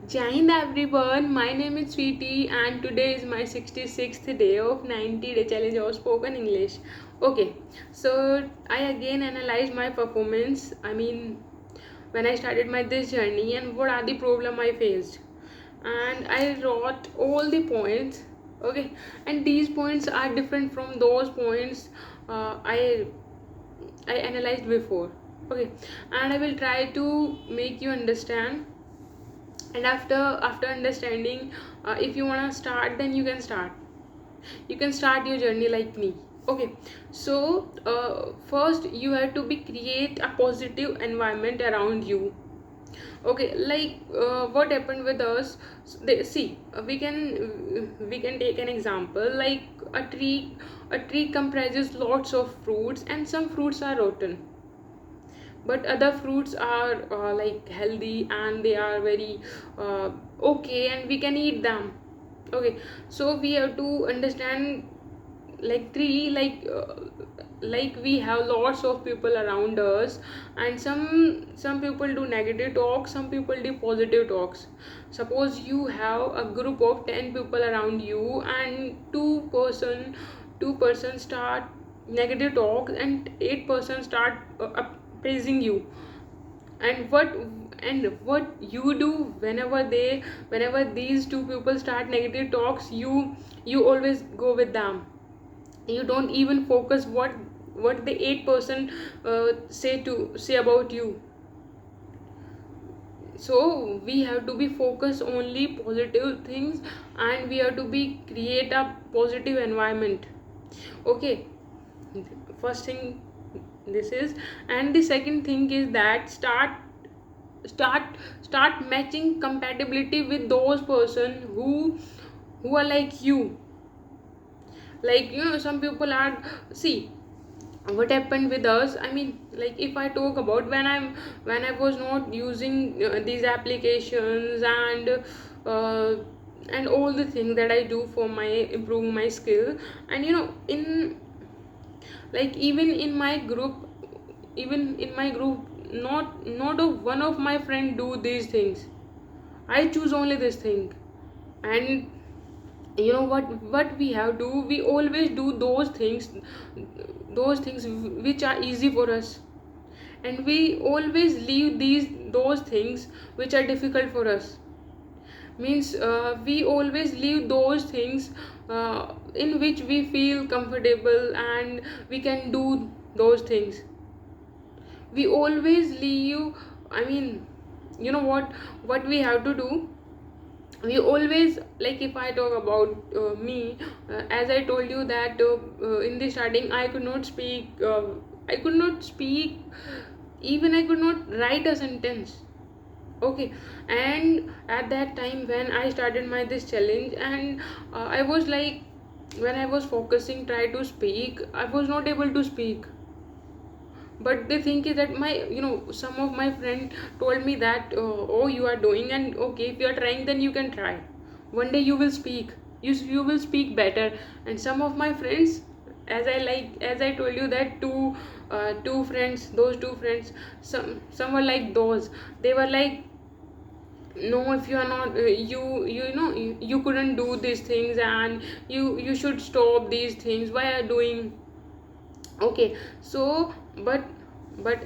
Jai Hind everyone, my name is Sweetie and today is my 66th day of 90-day challenge of spoken English. Okay, so I again analyzed my performance. When I started my this journey and what are the problem I faced. And I wrote all the points. Okay, and these points are different from those points I analyzed before. Okay, and I will try to make you understand, and after understanding, if you want to start, then you can start your journey like me. Okay, so first you have to be create a positive environment around you. Okay, like what happened with us. See, we can take an example like a tree comprises lots of fruits and some fruits are rotten, but other fruits are like healthy and they are very okay and we can eat them. Okay, so we have to understand like three like we have lots of people around us, and some people do negative talk, some people do positive talks. Suppose you have a group of 10 people around you and two person start negative talk and 8% start praising you. And what you do whenever these two people start negative talks, you always go with them. You don't even focus what the 8% say about you. So we have to be focused only positive things, and we have to be create a positive environment. Okay, first thing this is. And the second thing is that start start matching compatibility with those person who are like you. Like, some people are, see what happened with us. Like, if I talk about when I was not using these applications uh, and all the things that I do for my improving my skill. And in like even in my group, not of one of my friend do these things. I choose only this thing. And what we have to, we always do those things which are easy for us, and we always leave those things which are difficult for us. Means we always leave those things in which we feel comfortable and we can do those things. We always leave. I mean, what we have to do. We always, like, if I talk about me, as I told you that in the starting I could not speak, even I could not write a sentence. Okay, and at that time when I started my this challenge, and I was like, when I was focusing try to speak, I was not able to speak. But the thing is that some of my friend told me that, oh, you are doing, and okay, if you are trying, then you can try. One day you will speak. You will speak better. And some of my friends, as I told you that two friends, those two friends, some were like those. They were like, no, if you are not, you couldn't do these things, and you should stop these things, why are you doing. Okay, so but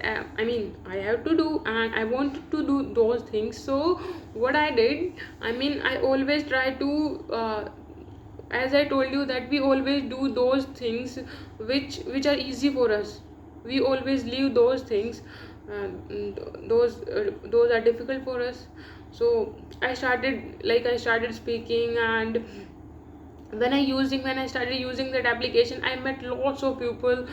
I have to do, and I wanted to do those things. So what I did, I always try to, as I told you that we always do those things which are easy for us. We always leave those things, those are difficult for us. So I started speaking. And when I started using that application, I met lots of people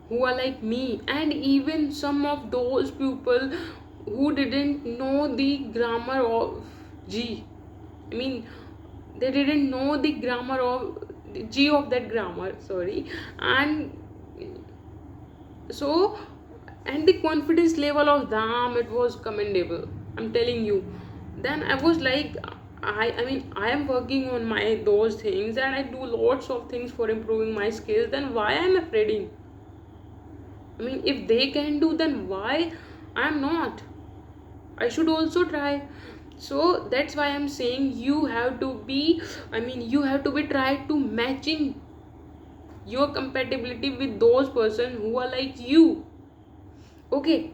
who are like me, and even some of those people who didn't know the grammar of G. I mean, they didn't know the grammar of the G of that grammar, sorry. And so, and the confidence level of them, it was commendable, I'm telling you. Then I was like, I am working on my those things, and I do lots of things for improving my skills. Then why I'm afraid? If they can do, then why I'm not? I should also try. So that's why I'm saying you have to be, you have to be try to matching your compatibility with those person who are like you. Okay.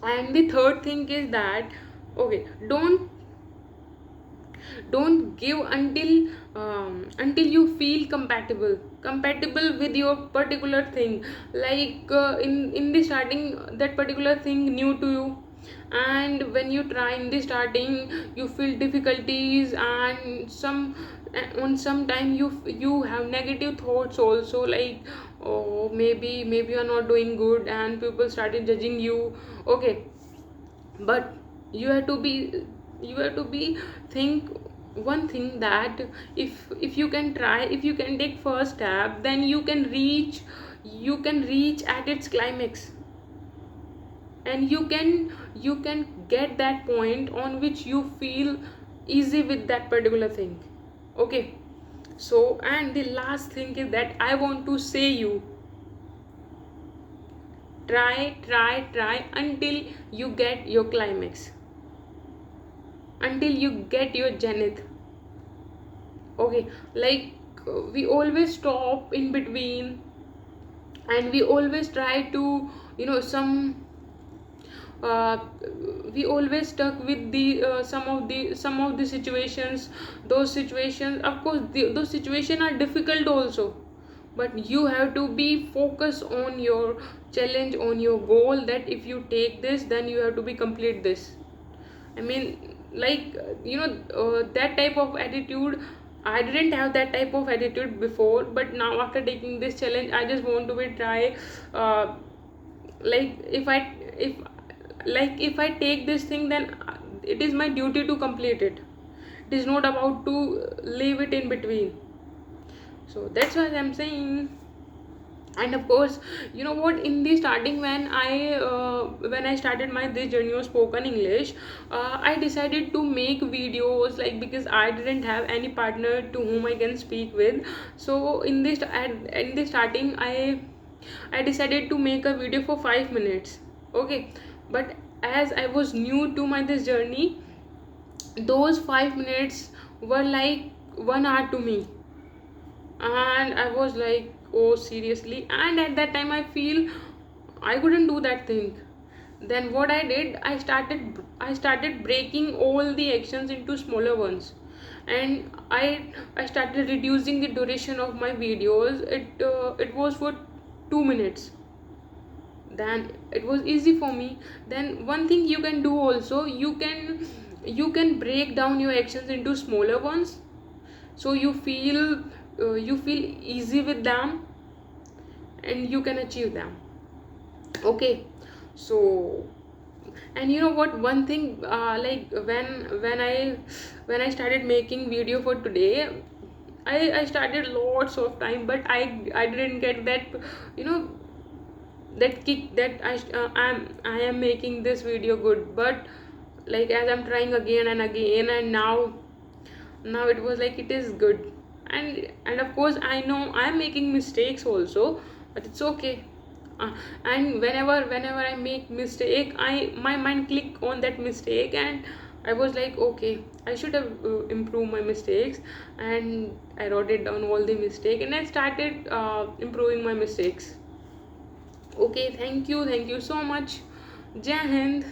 And the third thing is that, okay, don't give until you feel compatible with your particular thing. Like in the starting, that particular thing new to you, and when you try in the starting, you feel difficulties, and on some time you have negative thoughts also, like, oh, maybe you're not doing good, and people started judging you. Okay. But you have to be think one thing, that if you can try, if you can take first step, then you can reach at its climax, and you can get that point on which you feel easy with that particular thing. Okay. So, and the last thing is that I want to say you, try until you get your climax, until you get your zenith. Okay. Like, we always stop in between, and we always try to, some uh, we always stuck with the some of the situations. Those situations, of course, those situations are difficult also, but you have to be focused on your challenge, on your goal, that if you take this, then you have to be complete this. I mean, like, that type of attitude. I didn't have that type of attitude before, but now after taking this challenge, I just want to be try. Uh, like, if I take this thing, then it is my duty to complete it. It is not about to leave it in between. So that's what I'm saying. And of course, you know what, in the starting, when I started my this journey of spoken English, I decided to make videos, like, because I didn't have any partner to whom I can speak with. So in the starting, I decided to make a video for 5 minutes. Okay. But as I was new to my this journey, those 5 minutes were like 1 hour to me, and I was like, oh, seriously. And at that time, I feel I couldn't do that thing. Then what I did, I started breaking all the actions into smaller ones, and I started reducing the duration of my videos. It was for 2 minutes. Then it was easy for me. Then one thing you can do also, you can break down your actions into smaller ones, so you feel easy with them, and you can achieve them. Okay. So, and you know what, one thing, like, when I started making video for today, I started lots of time, but I didn't get that, you know that kick, that I am making this video good. But, like, as I'm trying again and again, and now it was like it is good. And of course, I know I'm making mistakes also, but it's okay. And whenever I make mistake, my mind click on that mistake, and I was like, okay, I should have improved my mistakes. And I wrote it down, all the mistake, and I started improving my mistakes. Okay. Thank you so much. Jai Hind.